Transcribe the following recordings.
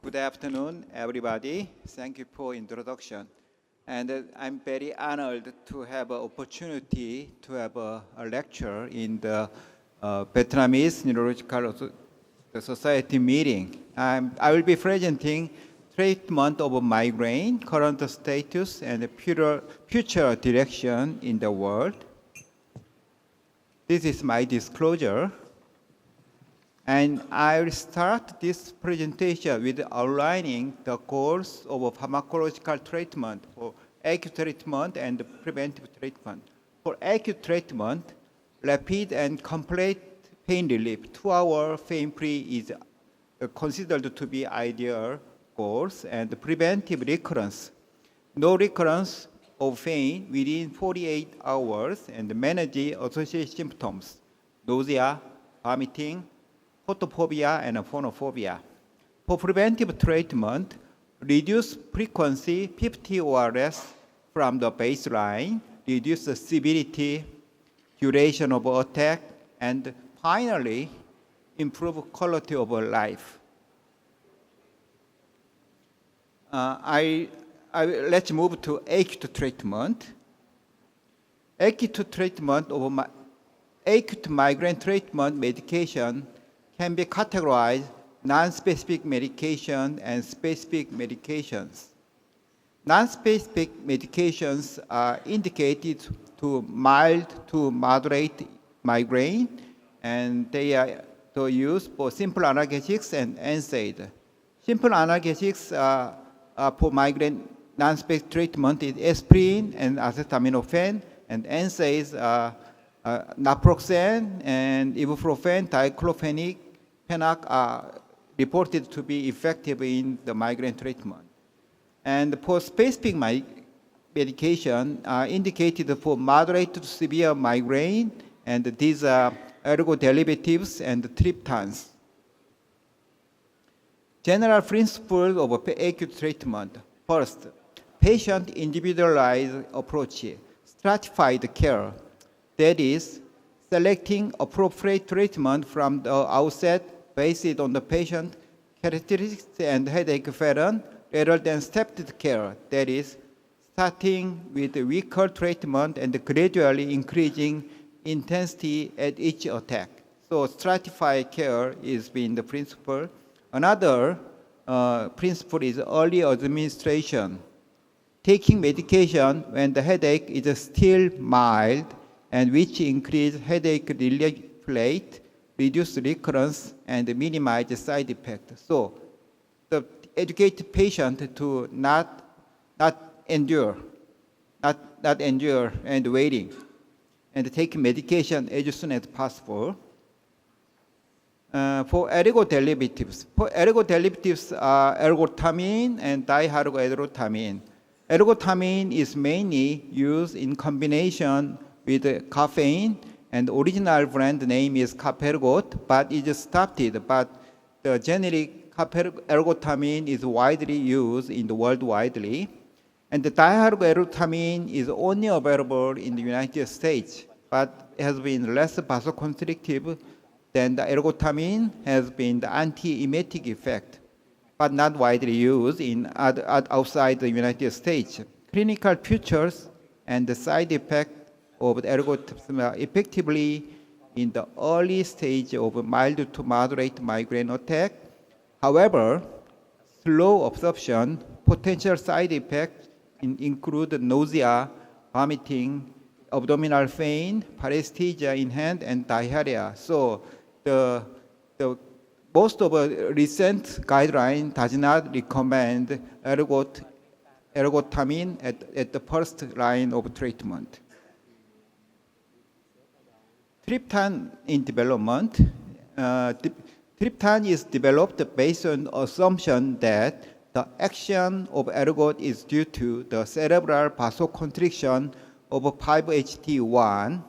Good afternoon, everybody. Thank you for introduction. And I'm very honored to have an opportunity to have a lecture in the Vietnamese Neurological Society meeting. I will be presenting treatment of migraine, current status, and future direction in the world. This is my disclosure. And I will start this presentation with outlining the goals of pharmacological treatment for acute treatment and preventive treatment. For acute treatment, rapid and complete pain relief, 2-hour pain-free is considered to be ideal goals, and preventive recurrence, no recurrence of pain within 48 hours, and manage associated symptoms, nausea, vomiting, photophobia, and phonophobia. For preventive treatment, reduce frequency 50 or less from the baseline, reduce the severity, duration of attack, and finally, improve quality of life. Let's move to acute treatment. Acute migraine treatment medication can be categorized non-specific medication and specific medications. Non-specific medications are indicated to mild to moderate migraine, and they are used for simple analgesics and NSAID. Simple analgesics for migraine non-specific treatment is aspirin and acetaminophen, and NSAIDs are naproxen and ibuprofen, diclofenac, are reported to be effective in the migraine treatment. And for specific medication indicated for moderate to severe migraine, and these are ergoderivatives and triptans. General principles of acute treatment. First, patient individualized approach, stratified care, that is, selecting appropriate treatment from the outset based on the patient characteristics and headache pattern rather than stepped care, that is, starting with weaker treatment and gradually increasing intensity at each attack. So stratified care is being the principle. Another principle is early administration. Taking medication when the headache is still mild, and which increase headache relief rate, reduce recurrence, and minimize side effects. So, the educate patient to not endure and waiting, and take medication as soon as possible. For ergoderivatives are ergotamine and dihydroergotamine. Ergotamine is mainly used in combination with caffeine, and original brand name is Capergot, but it is stopped. But the generic ergotamine is widely used in the world widely, and the dihydroergotamine is only available in the United States, but has been less vasoconstrictive than the ergotamine, has been the anti-emetic effect, but not widely used outside the United States. Clinical features and the side effect of ergotamine effectively in the early stage of mild to moderate migraine attack. However, slow absorption, potential side effects include nausea, vomiting, abdominal pain, paresthesia in hand, and diarrhea. So the most of the recent guideline does not recommend ergotamine at the first line of treatment. Triptan in development. Triptan is developed based on assumption that the action of ergot is due to the cerebral vasoconstriction of 5-HT1,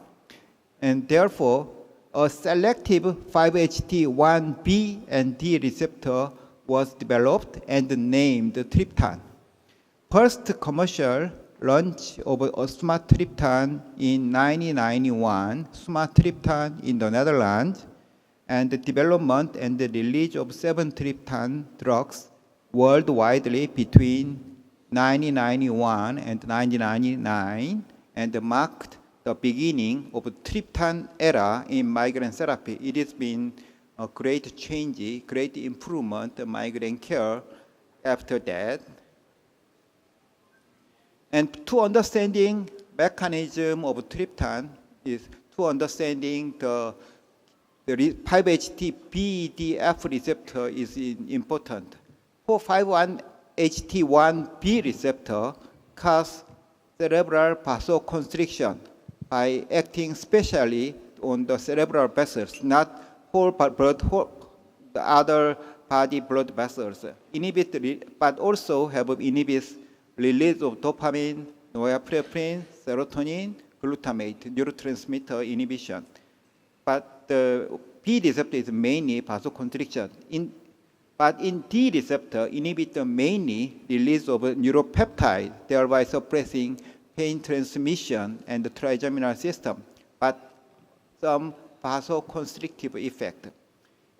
and therefore a selective 5-HT1B and D receptor was developed and named triptan. First commercial launch of sumatriptan in 1991, sumatriptan in the Netherlands, and the development and the release of 7 triptan drugs worldwide between 1991 and 1999 and marked the beginning of triptan era in migraine therapy. It has been a great change, great improvement in migraine care after that. And to understanding mechanism of triptan is to understanding the 5-HT-BDF receptor is important. For 5-HT1B receptor cause cerebral vasoconstriction by acting specially on the cerebral vessels, not the other body blood vessels. But also have inhibits release of dopamine, norepinephrine, serotonin, glutamate, neurotransmitter inhibition. But the B receptor is mainly vasoconstriction. But in D receptor, inhibit the mainly release of neuropeptide, thereby suppressing pain transmission and the trigeminal system, but some vasoconstrictive effect.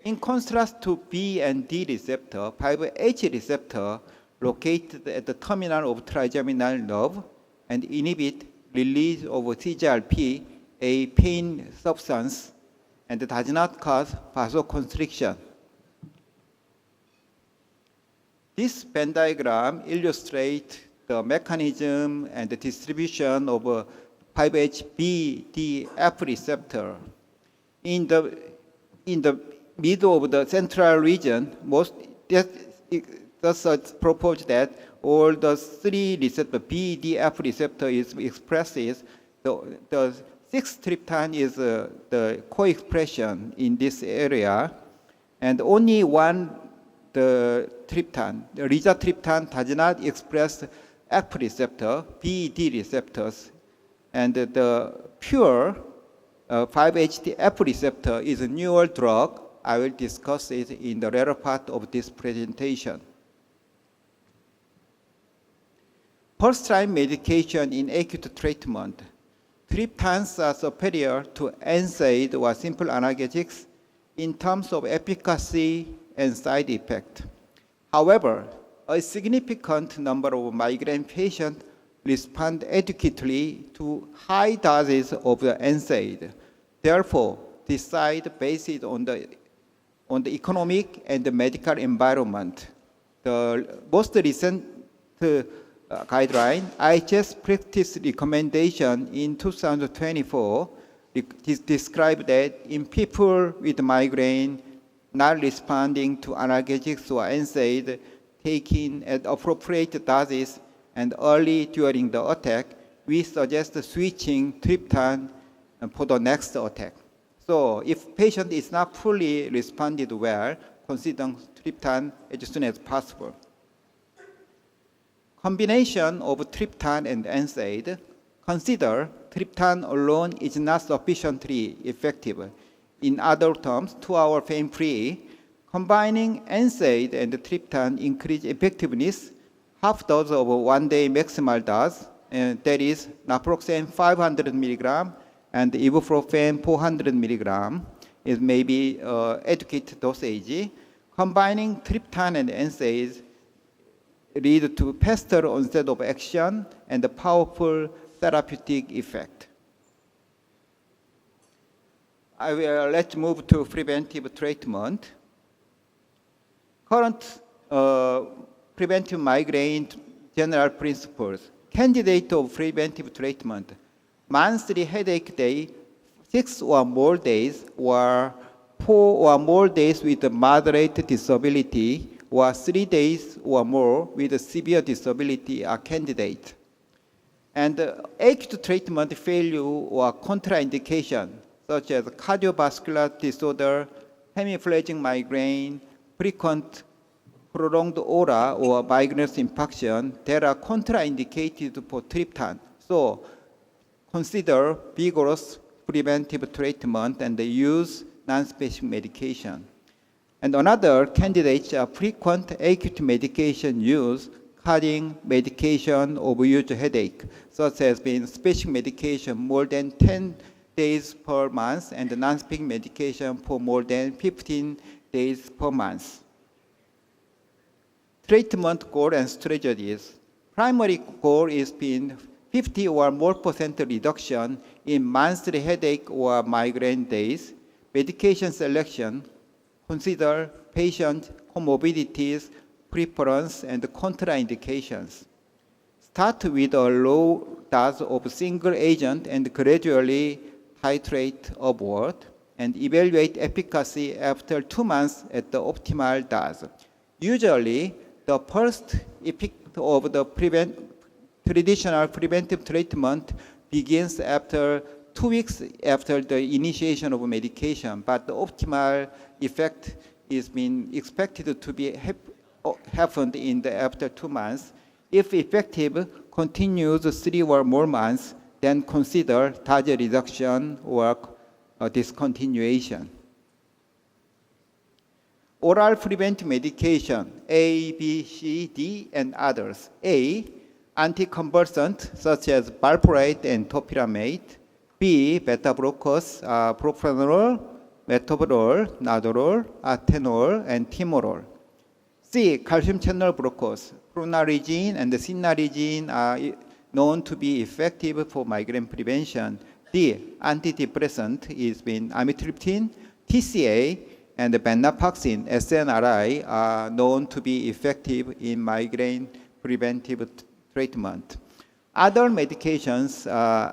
In contrast to B and D receptor, 5-H receptor located at the terminal of trigeminal nerve and inhibit release of CGRP, a pain substance, and does not cause vasoconstriction. This Venn diagram illustrates the mechanism and the distribution of 5-HBDF receptor. In the middle of the central region, thus it's proposed that all the three receptor, BDF receptor is expresses. The 6-tryptophan is the co-expression in this area, and only one the tryptophan, the rizatriptan does not express F receptor, BD receptors, and the pure 5-HTF receptor is a newer drug. I will discuss it in the later part of this presentation. First-line medication in acute treatment. Triptans are superior to NSAID or simple analgesics in terms of efficacy and side effect. However, a significant number of migraine patients respond adequately to high doses of the NSAID. Therefore, decide based on the economic and the medical environment. The most recent guideline, IHS practice recommendation in 2024 described that in people with migraine not responding to analgesics or NSAID, taking at appropriate doses and early during the attack, we suggest switching triptan for the next attack. So if patient is not fully responded well, consider triptan as soon as possible. Combination of triptan and NSAID. Consider triptan alone is not sufficiently effective. In other terms, 2-hour pain-free, combining NSAID and triptan increase effectiveness, half dose of 1 day maximal dose, and that is naproxen 500 milligram and ibuprofen 400 milligram is maybe adequate dosage. Combining triptan and NSAID lead to faster onset of action and a powerful therapeutic effect. Let's move to preventive treatment. Current preventive migraine general principles. Candidate of preventive treatment. Monthly headache day, 6 or more days, or 4 or more days with moderate disability, or 3 days or more with severe disability are candidate. And acute treatment failure or contraindication, such as cardiovascular disorder, hemiplegic migraine, frequent prolonged aura or migraine infarction, that are contraindicated for triptan. So consider vigorous preventive treatment and use non-specific medication. And another candidates are frequent acute medication use, causing medication overuse headache, such as being specific medication more than 10 days per month and non-specific medication for more than 15 days per month. Treatment goal and strategies. Primary goal is being 50 or more % reduction in monthly headache or migraine days. Medication selection. Consider patient comorbidities, preference, and contraindications. Start with a low dose of single agent and gradually titrate upward, and evaluate efficacy after 2 months at the optimal dose. Usually, the first effect of the traditional preventive treatment begins after 2 weeks after the initiation of medication, but the optimal effect is being expected to be happened in the after 2 months. If effective continues 3 or more months, then consider dose reduction or discontinuation. Oral preventive medication, A, B, C, D, and others. A, anticonvulsant such as valproate and topiramate. B, beta blockers, propranolol, metoprolol, nadolol, atenolol, and timolol. C, calcium channel blockers. Pronarigine and signarigine are known to be effective for migraine prevention. D, antidepressant is been amitriptyline, TCA, and venlafaxine, SNRI, are known to be effective in migraine preventive treatment. Other medications,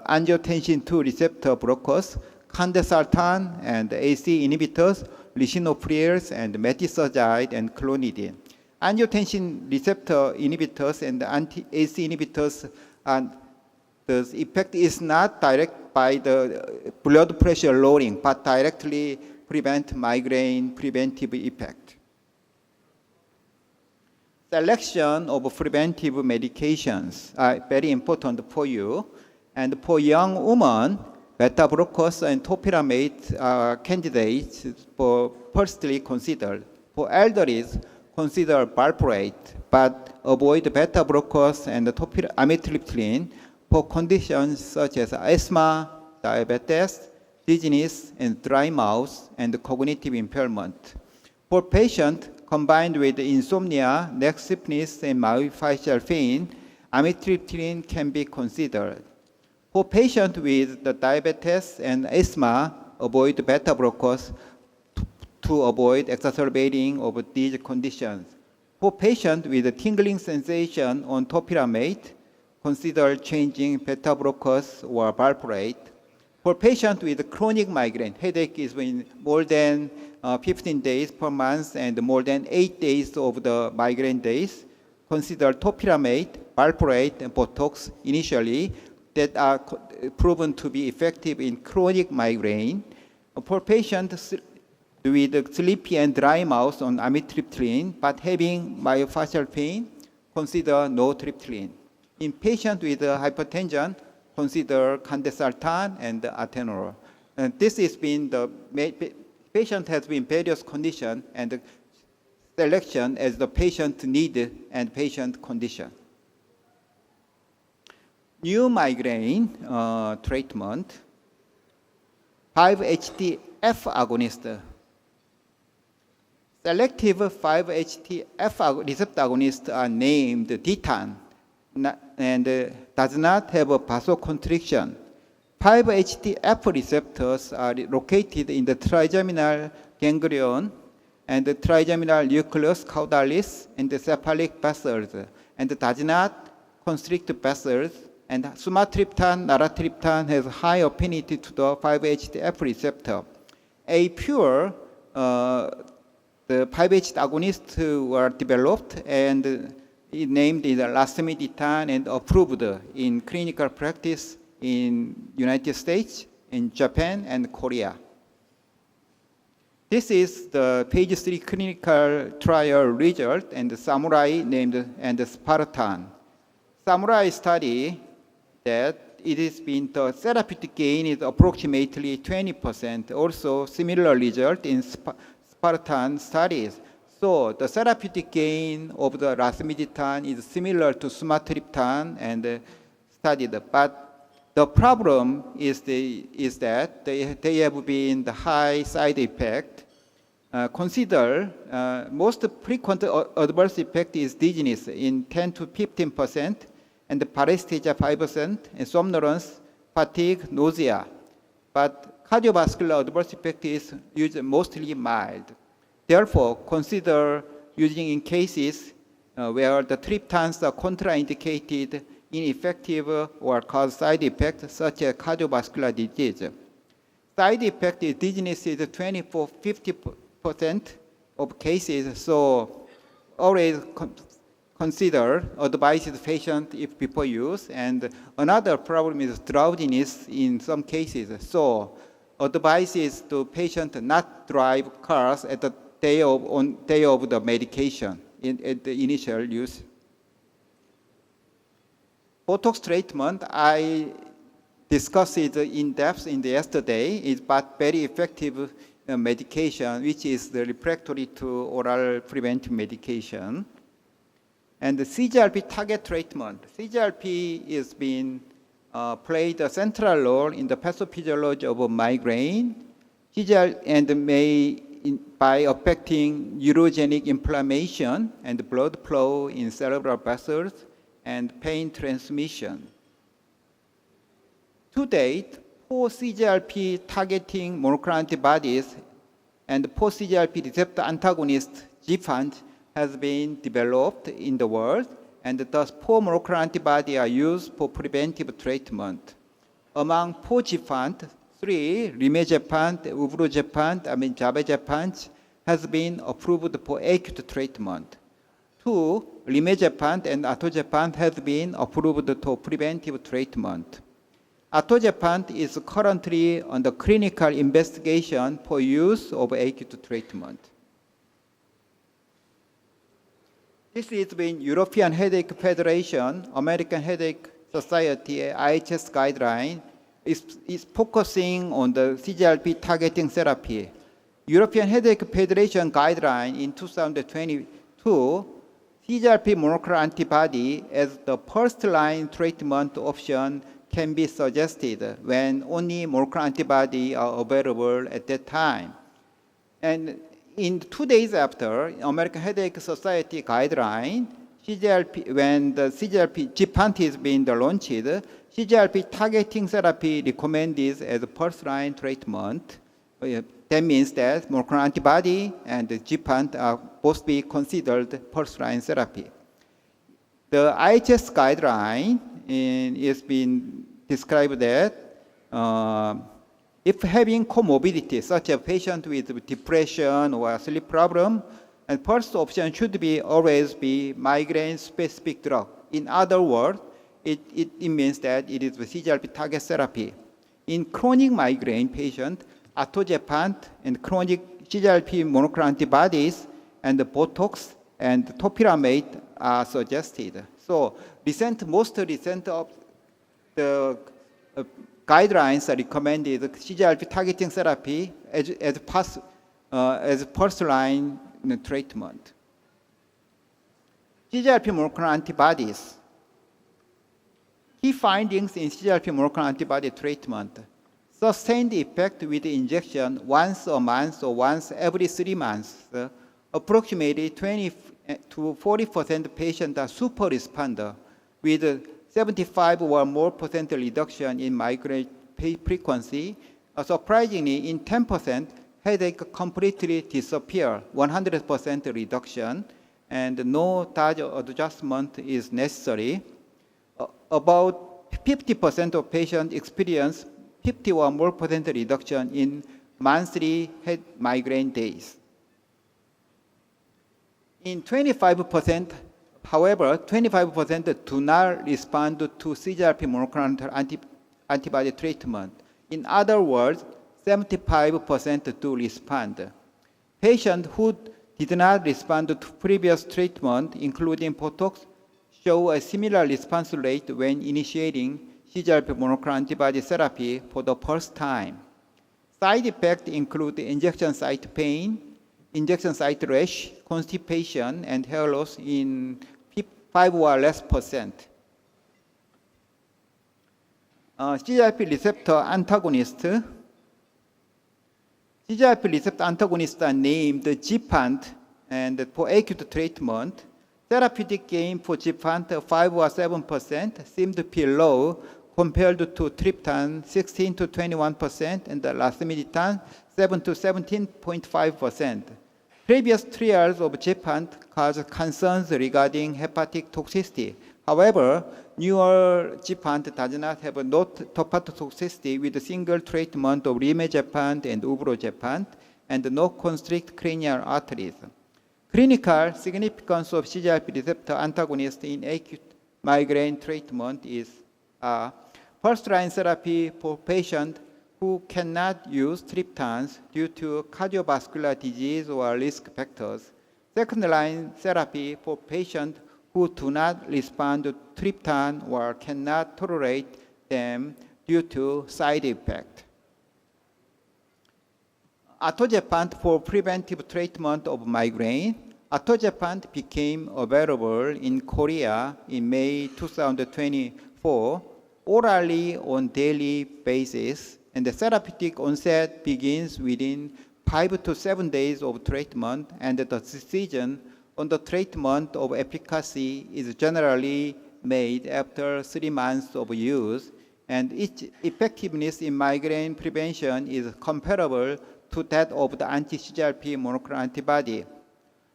angiotensin II receptor blockers, candesartan and AC inhibitors, lisinoprils and metiazide and clonidine. Angiotensin receptor inhibitors and AC inhibitors, the effect is not direct by the blood pressure lowering, but directly prevent migraine preventive effect. Selection of preventive medications are very important for you. And for young women, beta blockers and topiramate are candidates for firstly considered. For elderlies, consider valproate, but avoid beta blockers and amitriptyline for conditions such as asthma, diabetes, dizziness, and dry mouth, and cognitive impairment. For patients combined with insomnia, neck stiffness, and myofascial pain, amitriptyline can be considered. For patients with the diabetes and asthma, avoid beta blockers to avoid exacerbating of these conditions. For patients with tingling sensation on topiramate, consider changing beta blockers or valproate. For patients with chronic migraine, headache is more than 15 days per month and more than 8 days of the migraine days, consider topiramate, valproate, and Botox initially that are proven to be effective in chronic migraine. For patients with sleepy and dry mouth on amitriptyline but having myofascial pain, consider no triptyline. In patients with hypertension, consider candesartan and atenolol. And this has been the patient has been various condition and the selection as the patient need and patient condition. New migraine treatment, 5-HT-F agonist. Selective 5-HT-F receptor agonists are named DTAN and does not have a vasoconstriction. 5-HT-F receptors are located in the trigeminal ganglion and the trigeminal nucleus caudalis and the cephalic vessels, and does not constrict vessels. And sumatriptan, naratriptan has high affinity to the 5-HT-F receptor. A pure the 5-HT agonists were developed and named is lasmiditan and approved in clinical practice in United States, in Japan, and Korea. This is the phase 3 clinical trial result and the Samurai named and the Spartan. Samurai study that it has been the therapeutic gain is approximately 20%. Also similar result in Spartan studies. So the therapeutic gain of the lasmiditan is similar to sumatriptan and studied, but the problem is that they have been the high side effect. consider most frequent adverse effect is dizziness in 10 to 15%, and paresthesia 5%, and somnolence, fatigue, nausea. But cardiovascular adverse effect is mostly mild. Therefore, consider using in cases where the triptans are contraindicated, ineffective, or cause side effects such as cardiovascular disease. Side effect is dizziness is 24-50% of cases, so always consider advise the patient if before use. And another problem is drowsiness in some cases. So advises to patient not drive cars at the day of the medication at the initial use. Botox treatment, I discussed it in depth in the yesterday, is but very effective medication, which is the refractory to oral preventive medication. And the CGRP target treatment. CGRP is being played a central role in the pathophysiology of a migraine, and by affecting neurogenic inflammation and blood flow in cerebral vessels and pain transmission. To date, 4 CGRP targeting monoclonal antibodies and 4 CGRP receptor antagonist GFANT has been developed in the world, and thus 4 monoclonal antibodies are used for preventive treatment. Among 4 GFANT, 3, rimegepant, ubrogepant, zavegepant, has been approved for acute treatment. 2, rimegepant and atogepant has been approved for preventive treatment. Atogepant is currently under clinical investigation for use of acute treatment. This is been European Headache Federation, American Headache Society, IHS guideline is focusing on the CGRP targeting therapy. European Headache Federation guideline in 2022, CGRP monoclonal antibody as the first-line treatment option can be suggested when only monoclonal antibody are available at that time. And in 2 days after American Headache Society guideline, when the CGRP GFANT is being launched, CGRP targeting therapy recommended as a first-line treatment. That means that monoclonal antibody and the GFANT are both be considered first-line therapy. The IHS guideline is being described that if having comorbidity, such as patient with depression or sleep problem, and first option should be always be migraine-specific drug. In other words, it means that it is the CGRP target therapy. In chronic migraine patient, atogepant and chronic CGRP monoclonal antibodies and the Botox and topiramate are suggested. So most recent of the guidelines are recommended CGRP targeting therapy as first-line treatment. CGRP monoclonal antibodies. Key findings in CGRP monoclonal antibody treatment: sustained effect with injection once a month or once every 3 months. Approximately 20 to 40% patients are super responder with 75 or more % reduction in migraine frequency. Surprisingly, in 10%, headache completely disappear, 100% reduction, and no dose adjustment is necessary. About 50% of patients experience 50 or more % reduction in monthly head migraine days. In 25%, however, 25% do not respond to CGRP monoclonal antibody treatment. In other words, 75% do respond. Patients who did not respond to previous treatment, including Botox, show a similar response rate when initiating CGRP monoclonal antibody therapy for the first time. Side effects include injection site pain, injection site rash, constipation, and hair loss in 5 or less %. CGRP receptor antagonist. CGRP receptor antagonists are named Gepant, and for acute treatment, therapeutic gain for Gepant 5 or 7% seemed to be low compared to triptan 16 to 21% and the lasmiditan 7 to 17.5%. Previous trials of Gepant caused concerns regarding hepatic toxicity. However, newer Gepant does not have no hepatotoxicity with a single treatment of rimegepant and ubrogepant and no constrict cranial arteries. Clinical significance of CGRP receptor antagonist in acute migraine treatment is first-line therapy for patients who cannot use triptans due to cardiovascular disease or risk factors. Second-line therapy for patients who do not respond to triptan or cannot tolerate them due to side effects. Atogepant for preventive treatment of migraine. Atogepant became available in Korea in May 2024, orally on daily basis, and the therapeutic onset begins within 5 to 7 days of treatment, and the decision on the treatment of efficacy is generally made after 3 months of use, and its effectiveness in migraine prevention is comparable to that of the anti-CGRP monoclonal antibody.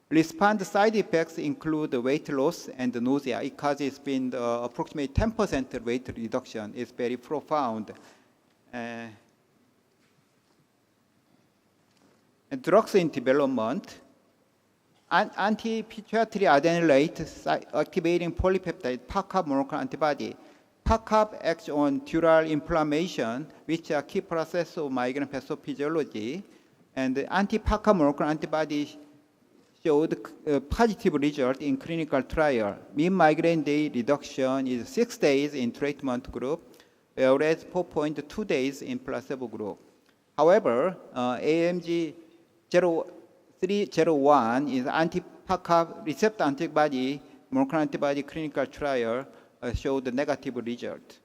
Response side effects include weight loss and nausea. It causes been approximately 10% weight reduction. It's very profound. And drugs in development. Anti-pituitary adenylate activating polypeptide PACAP monoclonal antibody. PACAP acts on dural inflammation, which is a key process of migraine pathophysiology. And the anti-PACAP monoclonal antibody showed a positive result in clinical trial. Mean migraine day reduction is 6 days in treatment group, whereas 4.2 days in placebo group. However, AMG 0301 is anti-PACAP receptor antibody monoclonal antibody clinical trial showed a negative result.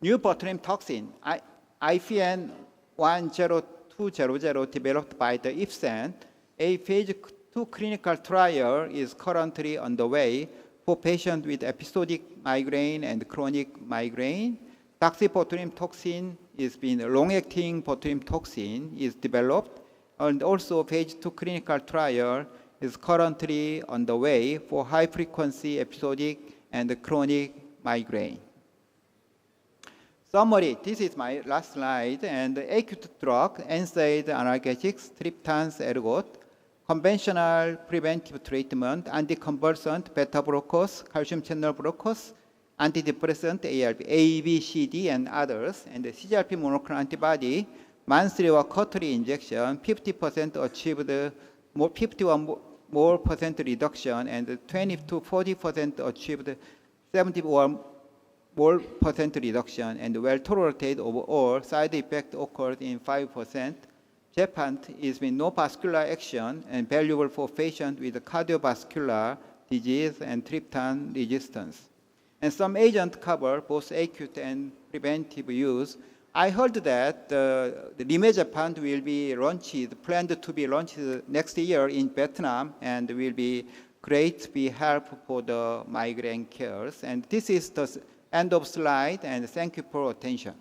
New botulinum toxin, IPN 10200 developed by the Ipsen. A phase 2 clinical trial is currently underway for patients with episodic migraine and chronic migraine. Doxybotulinum toxin is being long-acting botulinum toxin is developed, and also phase 2 clinical trial is currently underway for high-frequency episodic and chronic migraine. Summary, this is my last slide, and acute drug, NSAID analgesics, triptans, ergot, conventional preventive treatment, anticonvulsant, beta blockers, calcium channel blockers, antidepressant, ARB, A, B, C, D, and others, and the CGRP monoclonal antibody, monthly or quarterly injection, 50% achieved, 51 more percent reduction, and 20 to 40% achieved 70 or more percent reduction, and well tolerated overall. Side effect occurred in 5%. Gepant is with no vascular action and valuable for patients with cardiovascular disease and triptan resistance. And some agents cover both acute and preventive use. I heard that the rimegepant will be launched, planned to be launched next year in Vietnam, and will be great be help for the migraine cares. And this is the end of slide, and thank you for attention.